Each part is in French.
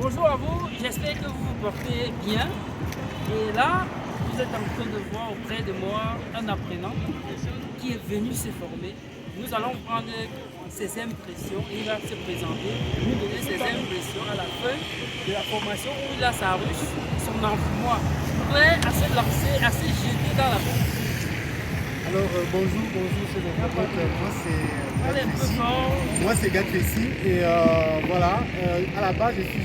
Bonjour à vous, j'espère que vous vous portez bien. Et là, vous êtes en train de voir auprès de moi un apprenant qui est venu se former. Nous allons prendre ses impressions, il va se présenter, nous donner ses impressions à la fin de la formation où il a sa ruche, son envoi. Prêt à se lancer, à se jeter dans la bombe. Alors bonjour, c'est le moi c'est Gatressi et voilà, à la base je suis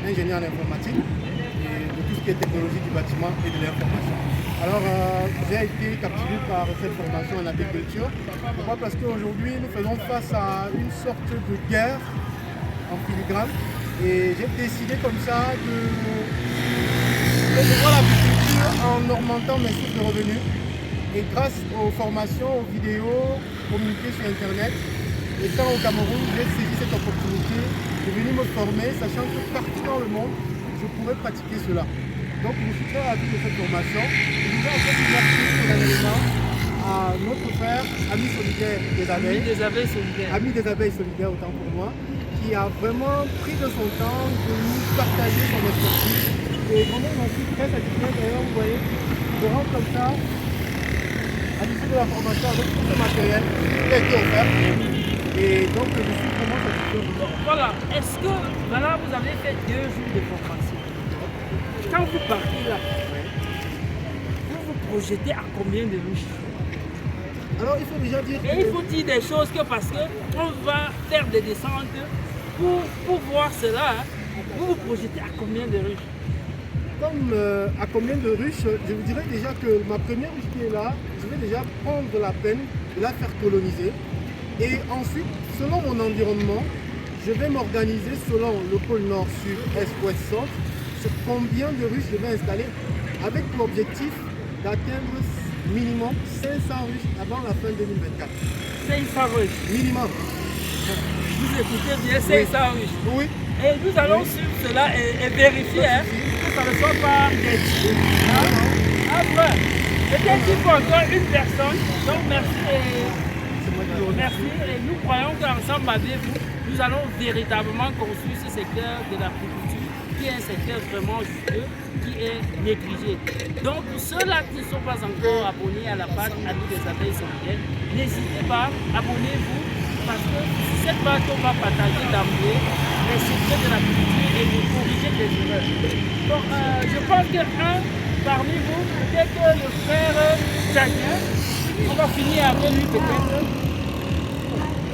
ingénieur en informatique et de tout ce qui est technologie du bâtiment et de l'information. Alors j'ai été captivé par cette formation en agriculture. Pourquoi? Parce qu'aujourd'hui nous faisons face à une sorte de guerre en filigrane et j'ai décidé comme ça de voir l'agriculture en augmentant mes sources de revenus. Et grâce aux formations, aux vidéos, communiquées sur Internet, étant au Cameroun, j'ai saisi cette opportunité de venir me former, sachant que partout dans le monde, je pourrais pratiquer cela. Donc je suis très ravi de cette formation. Je voudrais en fait remercier solennellement à notre frère, ami solidaire des abeilles. Ami des abeilles solidaires, autant pour moi, qui a vraiment pris de son temps de nous partager son expertise. Et vraiment, j'en suis très satisfait. D'ailleurs, vous voyez, je rentre comme ça. À l'issue de la formation avec tout ce matériel qui a été offert. Et donc je suis vraiment satisfait. Donc voilà, est-ce que voilà, vous avez fait 2 jours de formation? Quand vous partez là, vous vous projetez à combien de ruches? Alors il faut déjà dire Et il faut dire des choses que parce qu'on va faire des descentes pour voir cela, vous vous projetez à combien de ruches? Comme à combien de ruches, je vous dirais déjà que ma première ruche qui est là, je vais déjà prendre la peine de la faire coloniser. Et ensuite, selon mon environnement, je vais m'organiser selon le pôle nord, sud, est, ouest, centre, sur combien de ruches je vais installer, avec l'objectif d'atteindre minimum 500 ruches avant la fin 2024. 500 ruches? Minimum. Vous écoutez bien, 500 ruches? Oui. Et nous allons suivre cela et vérifier que ça ne soit pas des tirs. Après, peut-être qu'il faut encore une personne. Donc merci et nous croyons qu'ensemble avec vous, nous allons véritablement construire ce secteur de l'agriculture qui est un secteur vraiment juteux, qui est négligé. Donc pour ceux-là qui ne sont pas encore abonnés à la page Amis des abeilles solidaires, n'hésitez pas, abonnez-vous. Parce que c'est cette page qu'on va partager d'emblée les secrets de la culture et de corriger des erreurs. Donc je pense qu'un parmi vous, peut-être le frère Tchadien, on va finir avec lui peut-être.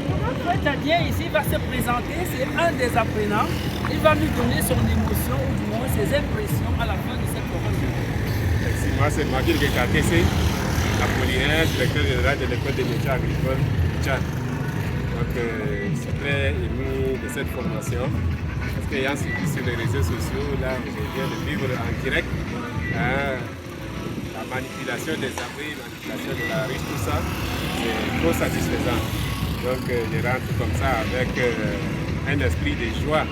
Le frère Tchadien ici va se présenter, c'est un des apprenants. Il va nous donner son émotion ou du moins ses impressions à la fin de cette formation. Merci, moi c'est Maguil Gekatese, Apollinaire, directeur général de l'école des métiers agricoles Tchad. Donc, je suis très ému de cette formation parce qu'ayant suivi sur les réseaux sociaux, là, je viens de vivre en direct la manipulation des abeilles, la manipulation de la ruche, tout ça, c'est trop satisfaisant. Donc, je rentre comme ça avec un esprit de joie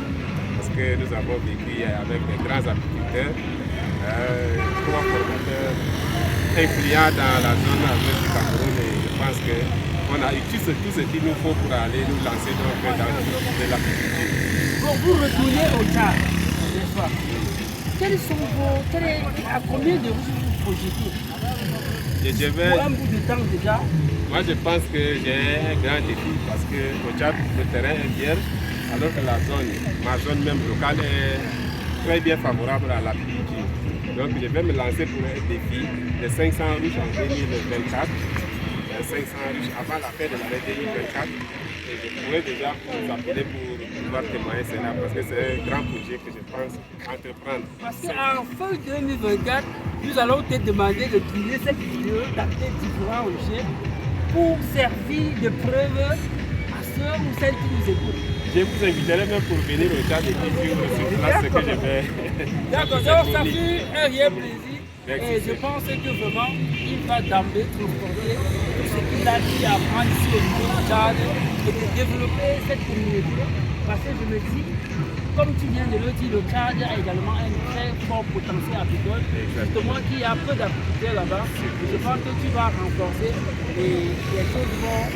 parce que nous avons vécu avec des grands apiculteurs, 3 formateurs influents dans la zone du Cameroun et je pense que on a eu tout ce qu'il nous faut pour aller nous lancer dans l'agriculture. Bon, vous retournez au Tchad, n'est-ce pas? À combien de ruches vous projetez? Pour un bout de temps déjà? Moi je pense que j'ai un grand défi parce qu'au Tchad le terrain est vierge alors que ma zone même locale est très bien favorable à l'agriculture. Donc je vais me lancer pour un défi de 500 ruches en 2024. 500 ruches avant la fin de l'année 2024 et je pourrais déjà vous appeler pour pouvoir témoigner cela parce que c'est un grand projet que je pense entreprendre. Parce qu'en fin 2024, nous allons te demander de tourner cette vidéo dans tes différents rejets pour servir de preuve à ceux ou celles qui nous écoutent. Je vous inviterai même pour venir au Tchad et vivre sur place ce que je vais. D'accord, donc ça fait un réel plaisir. Et je pense que vraiment, il va d'emblée transporter tout ce qu'il a dit à apprendre ici au niveau du Tchad et de développer cette communauté. Parce que je me dis, comme tu viens de le dire, le Tchad a également un très fort potentiel agricole. Justement, qu'il y a peu d'agriculteurs là-bas. Je pense que tu vas renforcer et les choses vont.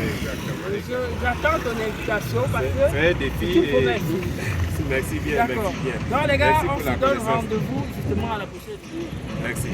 J'attends ton invitation parce que c'est un défi. C'est une promesse. merci bien, D'accord. merci bien. Donc les gars, Merci on pour la se donne connaissance. rendez-vous justement à la prochaine vidéo. Merci.